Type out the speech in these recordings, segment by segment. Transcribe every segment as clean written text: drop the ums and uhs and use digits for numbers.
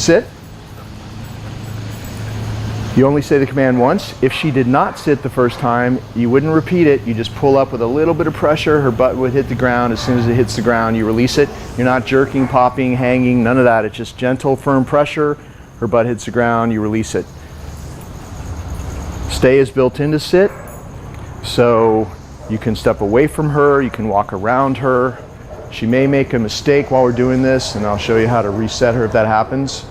sit. You only say the command once. If she did not sit the first time, you wouldn't repeat it. You just pull up with a little bit of pressure. Her butt would hit the ground. As soon as it hits the ground, you release it. You're not jerking, popping, hanging, none of that. It's just gentle, firm pressure. Her butt hits the ground, you release it. Stay is built into sit, so you can step away from her, you can walk around her. She may make a mistake while we're doing this, and I'll show you how to reset her if that happens.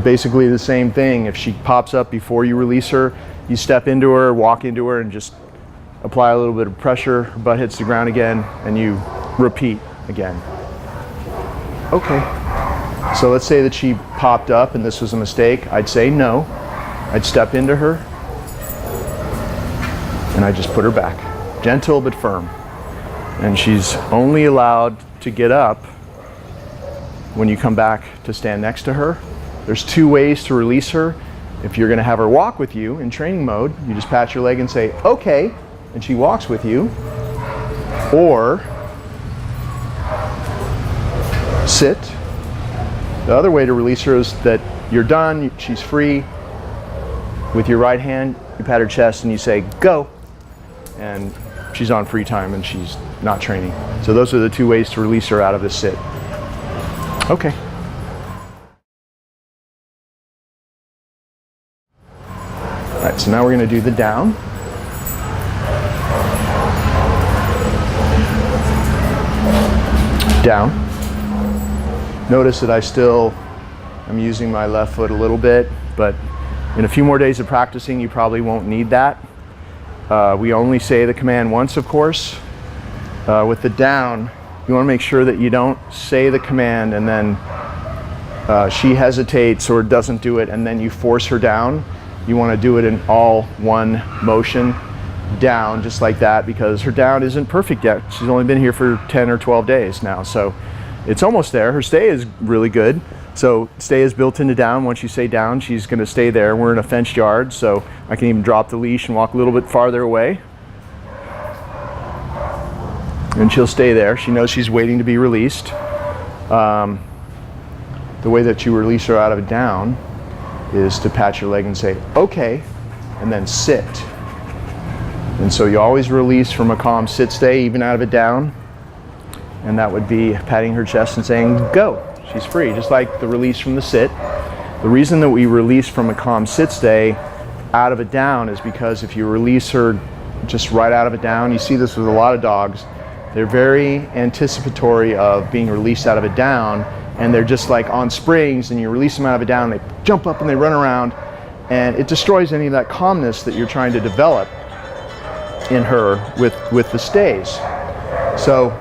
Basically the same thing. If she pops up before you release her, you step into her, walk into her, and just apply a little bit of pressure. Her butt hits the ground again, and you repeat again. Okay. So let's say that she popped up and this was a mistake. I'd say no. I'd step into her, and I just put her back. Gentle but firm. And she's only allowed to get up when you come back to stand next to her. There's two ways to release her. If you're gonna have her walk with you in training mode, you just pat your leg and say, okay, and she walks with you. Or sit. The other way to release her is that you're done, she's free. With your right hand, you pat her chest and you say, go. And she's on free time and she's not training. So those are the two ways to release her out of this sit. Okay. All right, so now we're going to do the down. Down. Notice that I'm using my left foot a little bit, but in a few more days of practicing, you probably won't need that. We only say the command once, of course. With the down, you want to make sure that you don't say the command and then she hesitates or doesn't do it and then you force her down. You want to do it in all one motion, down, just like that, because her down isn't perfect yet. She's only been here for 10 or 12 days now, so it's almost there. Her stay is really good. So stay is built into down. Once you say down, she's going to stay there. We're in a fenced yard, so I can even drop the leash and walk a little bit farther away. And she'll stay there. She knows she's waiting to be released. The way that you release her out of a down is to pat your leg and say, okay, and then sit. And so you always release from a calm sit stay, even out of a down. And that would be patting her chest and saying, go. She's free, just like the release from the sit. The reason that we release from a calm sit stay out of a down is because if you release her just right out of a down, you see this with a lot of dogs, they're very anticipatory of being released out of a down, and they're just like on springs, and you release them out of a down, they jump up and they run around, and it destroys any of that calmness that you're trying to develop in her with the stays. So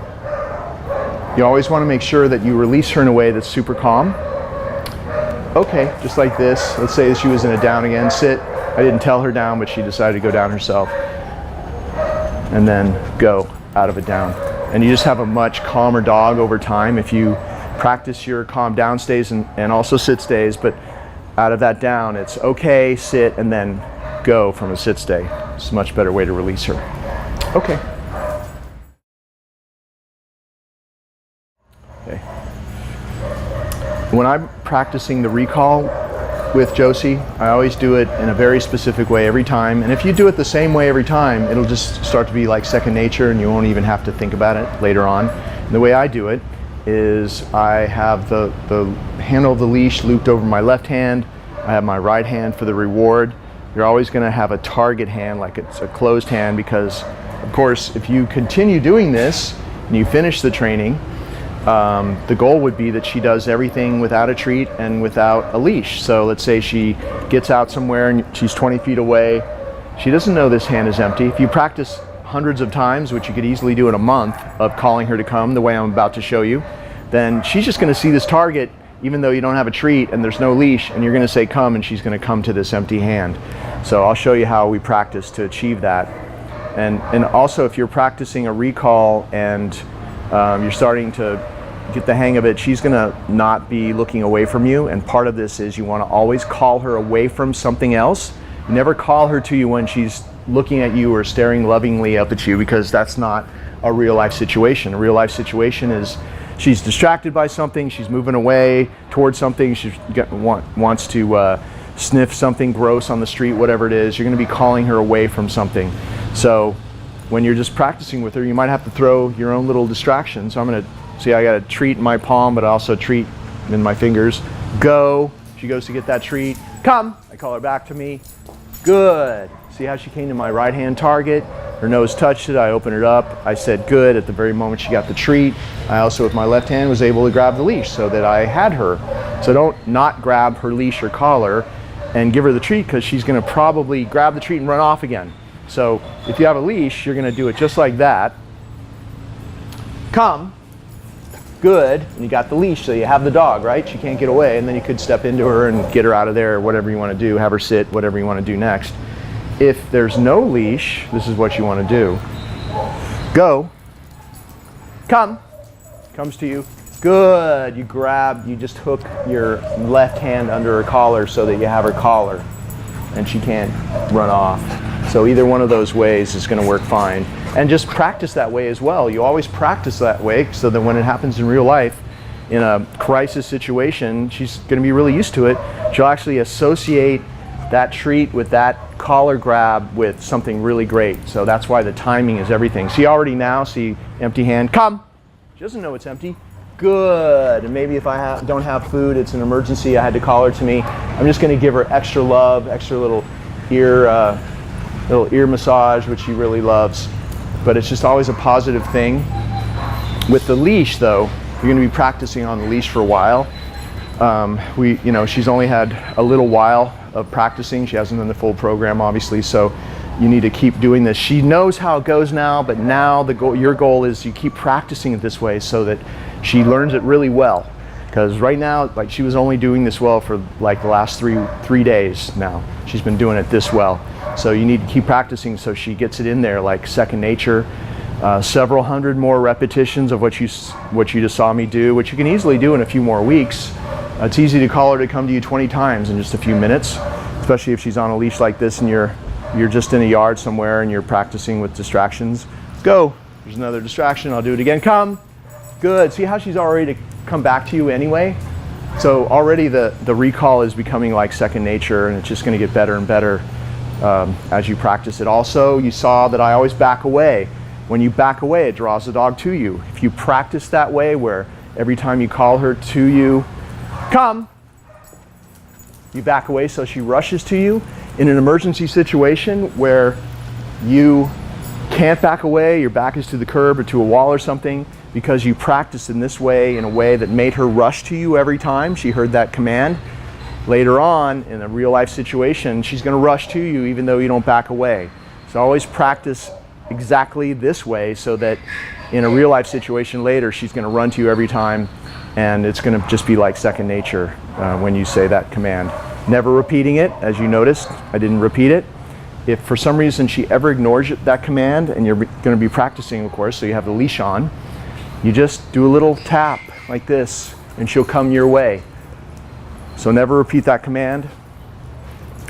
you always want to make sure that you release her in a way that's super calm. Okay, just like this. Let's say she was in a down again, sit. I didn't tell her down, but she decided to go down herself. And then go out of a down. And you just have a much calmer dog over time if you practice your calm down stays and also sit stays, but out of that down, it's okay, sit, and then go from a sit stay. It's a much better way to release her. Okay. When I'm practicing the recall with Josie, I always do it in a very specific way every time. And if you do it the same way every time, it'll just start to be like second nature and you won't even have to think about it later on. And the way I do it is I have the handle of the leash looped over my left hand. I have my right hand for the reward. You're always going to have a target hand, like it's a closed hand, because of course if you continue doing this and you finish the training, the goal would be that she does everything without a treat and without a leash. So let's say she gets out somewhere and she's 20 feet away. She doesn't know this hand is empty. If you practice hundreds of times, which you could easily do in a month, of calling her to come the way I'm about to show you, then she's just going to see this target even though you don't have a treat and there's no leash, and you're going to say come, and she's going to come to this empty hand. So I'll show you how we practice to achieve that. And also, if you're practicing a recall and you're starting to get the hang of it, she's going to not be looking away from you, and part of this is you want to always call her away from something else. You never call her to you when she's looking at you or staring lovingly up at you, because that's not a real life situation. A real life situation is she's distracted by something, she's moving away towards something, she wants to sniff something gross on the street, whatever it is, you're going to be calling her away from something. So when you're just practicing with her, you might have to throw your own little distractions. So I'm going to see, I got a treat in my palm, but also a treat in my fingers. Go. She goes to get that treat. Come. I call her back to me. Good. See how she came to my right hand target? Her nose touched it. I opened it up. I said good at the very moment she got the treat. I also, with my left hand, was able to grab the leash so that I had her. So don't not grab her leash or collar and give her the treat, because she's going to probably grab the treat and run off again. So if you have a leash, you're going to do it just like that. Come. Good. And you got the leash, so you have the dog, right? She can't get away, and then you could step into her and get her out of there, or whatever you want to do, have her sit, whatever you want to do next. If there's no leash, this is what you want to do. Go. Come. Comes to you. Good. You grab, you just hook your left hand under her collar so that you have her collar and she can't run off. So either one of those ways is going to work fine. And just practice that way as well. You always practice that way so that when it happens in real life, in a crisis situation, she's going to be really used to it. She'll actually associate that treat with that collar grab with something really great. So that's why the timing is everything. See, already now, see, empty hand, come. She doesn't know it's empty. Good. And maybe if I don't have food, it's an emergency, I had to call her to me, I'm just going to give her extra love, extra little ear massage, which she really loves. But it's just always a positive thing. With the leash, though, you're going to be practicing on the leash for a while. She's only had a little while of practicing. She hasn't done the full program, obviously, so you need to keep doing this. She knows how it goes now, but now your goal is you keep practicing it this way so that she learns it really well. Because right now, like, she was only doing this well for like the last three days now. She's been doing it this well. So you need to keep practicing so she gets it in there like second nature. Several hundred more repetitions of what you just saw me do, which you can easily do in a few more weeks. It's easy to call her to come to you 20 times in just a few minutes, especially if she's on a leash like this and you're just in a yard somewhere and you're practicing with distractions. Go. There's another distraction. I'll do it again. Come. Good. See how she's already to come back to you anyway? So already the recall is becoming like second nature, and it's just going to get better and better as you practice it. Also, you saw that I always back away. When you back away, it draws the dog to you. If you practice that way, where every time you call her to you, come, you back away so she rushes to you. In an emergency situation where you can't back away, your back is to the curb or to a wall or something, because you practiced in this way, in a way that made her rush to you every time she heard that command. Later on, in a real life situation, she's going to rush to you even though you don't back away. So always practice exactly this way so that in a real life situation later, she's going to run to you every time, and it's going to just be like second nature when you say that command. Never repeating it, as you noticed, I didn't repeat it. If for some reason she ever ignores that command, and you're going to be practicing, of course, so you have the leash on, you just do a little tap like this, and she'll come your way. So never repeat that command.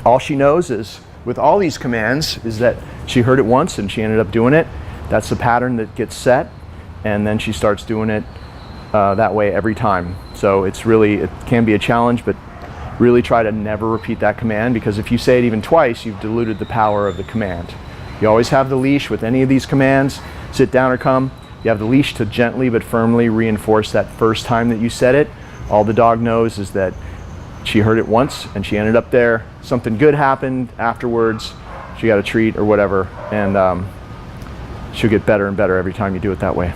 All she knows is, with all these commands, is that she heard it once and she ended up doing it. That's the pattern that gets set, and then she starts doing it that way every time. So it can be a challenge, but really try to never repeat that command, because if you say it even twice, you've diluted the power of the command. You always have the leash with any of these commands, sit down or come. You have the leash to gently but firmly reinforce that first time that you said it. All the dog knows is that she heard it once and she ended up there. Something good happened afterwards. She got a treat or whatever, and she'll get better and better every time you do it that way.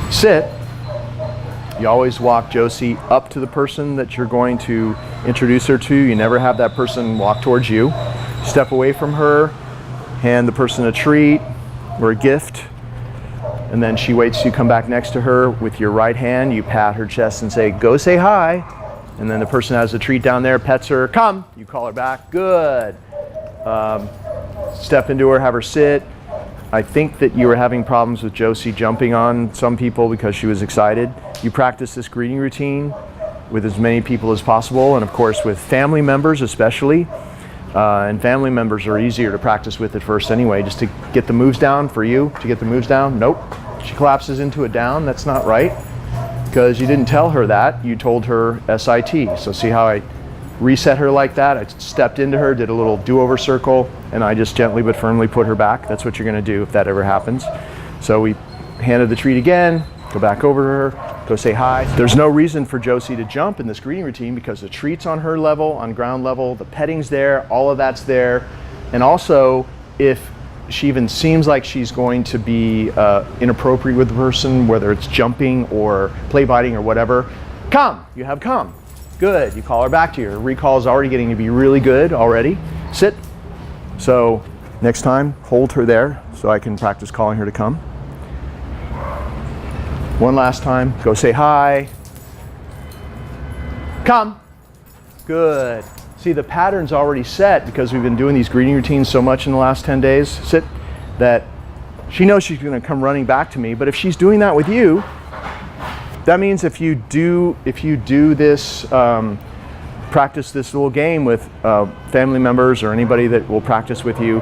Sit. You always walk Josie up to the person that you're going to introduce her to. You never have that person walk towards you. Step away from her, hand the person a treat or a gift, and then she waits till you come back next to her. With your right hand, you pat her chest and say, go say hi. And then the person has a treat down there, pets her, come. You call her back, good. Step into her, have her sit. I think that you were having problems with Josie jumping on some people because she was excited. You practice this greeting routine with as many people as possible, and of course with family members especially. And family members are easier to practice with at first anyway, just to get the moves down for you, to get the moves down. Nope. She collapses into a down. That's not right, because you didn't tell her that. You told her SIT. So see how I reset her like that? I stepped into her, did a little do-over circle, and I just gently but firmly put her back. That's what you're going to do if that ever happens. So we handed the treat again, go back over to her, go say hi. There's no reason for Josie to jump in this greeting routine because the treat's on her level, on ground level, the petting's there, all of that's there. And also, if she even seems like she's going to be inappropriate with the person, whether it's jumping or play biting or whatever, come, you have come. Good, you call her back to you. Her recall is already getting to be really good already. Sit. So next time, hold her there so I can practice calling her to come. One last time, go say hi. Come. Good. See, the pattern's already set because we've been doing these greeting routines so much in the last 10 days. Sit. That she knows she's going to come running back to me, but if she's doing that with you, that means if you do this, practice this little game with family members or anybody that will practice with you,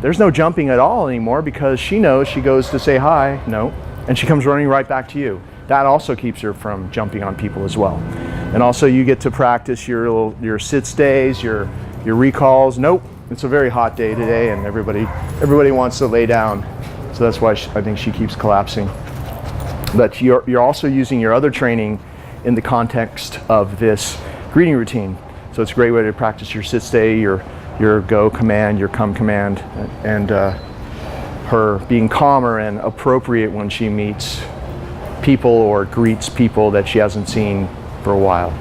there's no jumping at all anymore because she knows she goes to say hi, no, and she comes running right back to you. That also keeps her from jumping on people as well. And also you get to practice your sit stays, your recalls. Nope, it's a very hot day today and everybody wants to lay down. So that's why I think she keeps collapsing. But you're also using your other training in the context of this greeting routine. So it's a great way to practice your sit stay, your go command, your come command, and her being calmer and appropriate when she meets people or greets people that she hasn't seen for a while.